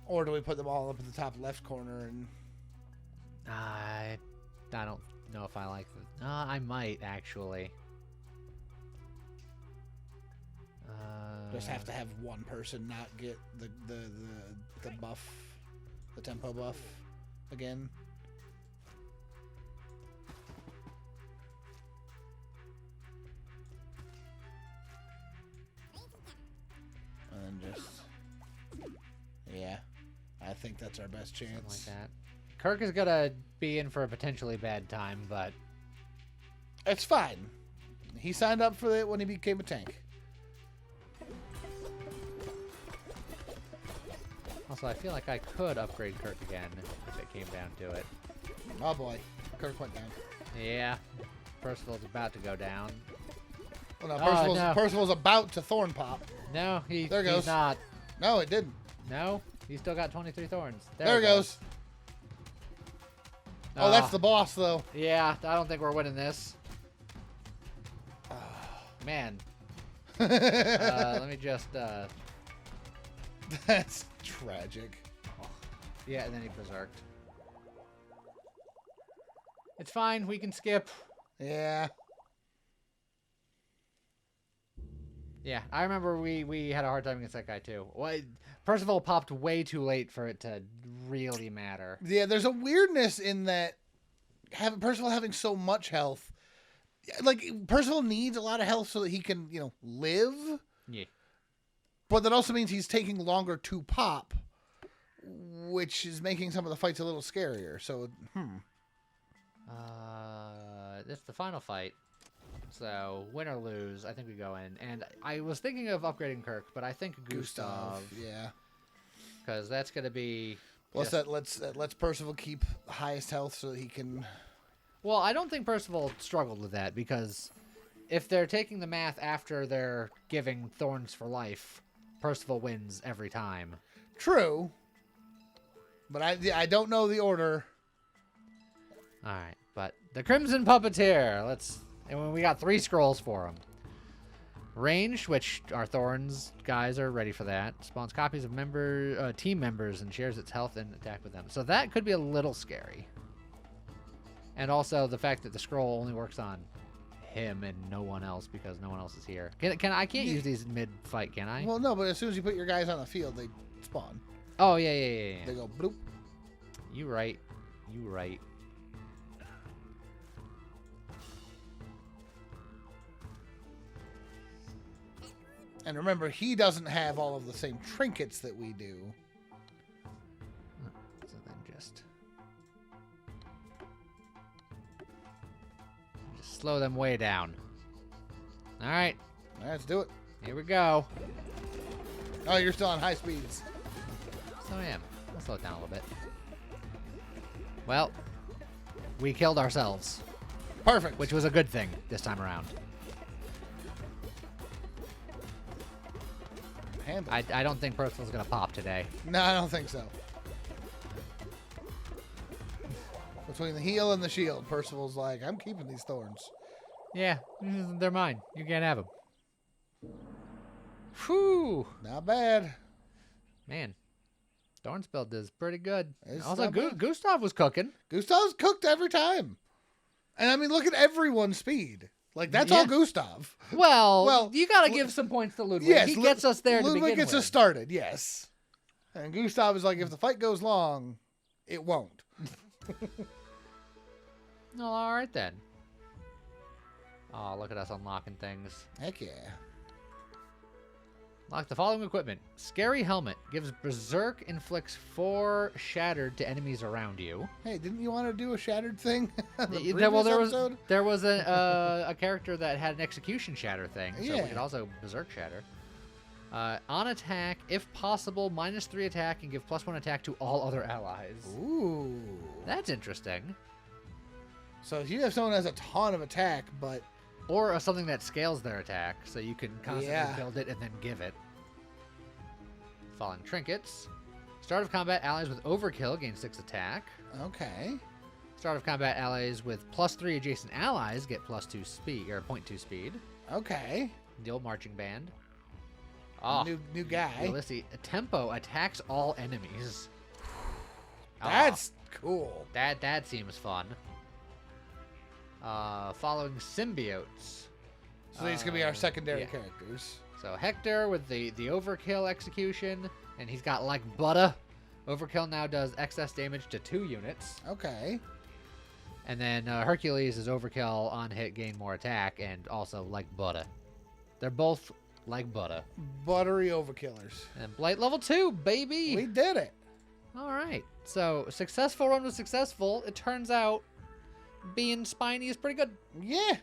Or do we put them all up in the top left corner and? I don't know if I like that. I might actually. Just have to have one person not get the buff, the tempo buff again. And then just, yeah, I think that's our best chance. Something like that. Kirk is gonna be in for a potentially bad time, but it's fine. He signed up for it when he became a tank. Also, I feel like I could upgrade Kirk again if it came down to it. Oh boy, Kirk went down. Yeah, Percival's about to go down. Well, no, Percival's about to Thorn pop. No, he's goes. not. No, it didn't. No, he's still got 23 thorns. There it goes. Oh, that's the boss, though. Yeah, I don't think we're winning this. Man. Let me just... That's tragic. Yeah, and then he berserked. It's fine. We can skip. Yeah. Yeah, I remember we had a hard time against that guy, too. Well, Percival popped way too late for it to really matter. Yeah, there's a weirdness in that Percival having so much health. Like, Percival needs a lot of health so that he can, live. Yeah. But that also means he's taking longer to pop, which is making some of the fights a little scarier. So, This is the final fight. So, win or lose, I think we go in. And I was thinking of upgrading Kirk, but I think Gustav. Yeah. Because that's going to be... Plus, that lets Percival keep the highest health so that he can... Well, I don't think Percival struggled with that, because if they're taking the math after they're giving Thorns for life, Percival wins every time. True. But I don't know the order. All right, but the Crimson Puppeteer. And we got 3 scrolls for him. Range, which our Thorns guys are ready for that. Spawns copies of team members and shares its health and attack with them. So that could be a little scary. And also the fact that the scroll only works on him and no one else because no one else is here. I can't use these mid-fight, can I? Well, no, but as soon as you put your guys on the field, they spawn. Oh, yeah. They go bloop. You right. And remember, he doesn't have all of the same trinkets that we do. So then just slow them way down. All right. Let's do it. Here we go. Oh, you're still on high speeds. So I am. I'll slow it down a little bit. Well, we killed ourselves. Perfect. Which was a good thing this time around. I don't think Percival's going to pop today. No, I don't think so. Between the heal and the shield, Percival's like, I'm keeping these thorns. Yeah, they're mine. You can't have them. Whew. Not bad. Man, Thorn's build is pretty good. It's also, Gustav was cooking. Gustav's cooked every time. And I mean, look at everyone's speed. Like, that's all Gustav. Well, you got to give some points to Ludwig. Yes, he gets us there to begin with. Ludwig gets us started, yes. And Gustav is like, if the fight goes long, it won't. No, all right then. Oh, look at us unlocking things. Heck yeah. Lock the following equipment. Scary Helmet. Gives Berserk, inflicts 4 shattered to enemies around you. Hey, didn't you want to do a shattered thing? There was a character that had an execution shatter thing, so we could also Berserk shatter. On attack, if possible, -3 attack and give +1 attack to all other allies. Ooh. That's interesting. So if you have someone who has a ton of attack, but... Or something that scales their attack, so you can constantly build it and then give it. Falling trinkets. Start of combat, allies with overkill gain 6 attack. Okay. Start of combat, allies with +3 adjacent allies get +2 speed, or 0.2 speed. Okay. The old marching band. Oh, new guy. Let's see. Tempo attacks all enemies. That's cool. That seems fun. Following symbiotes. So these could be our secondary characters. So Hector with the overkill execution, and he's got like butter. Overkill now does excess damage to 2 units. Okay. And then Hercules is overkill on hit, gain more attack, and also like butter. They're both like butter. Buttery overkillers. And Blight level 2, baby! We did it. All right. So successful run was successful. It turns out being spiny is pretty good. Yeah.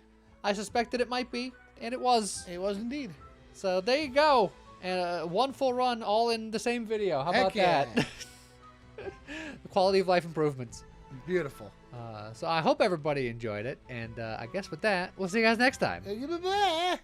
I suspected it might be, and it was. It was indeed. So there you go. And one full run all in the same video. How about that? The quality of life improvements. Beautiful. So I hope everybody enjoyed it. And I guess with that, we'll see you guys next time. Bye-bye.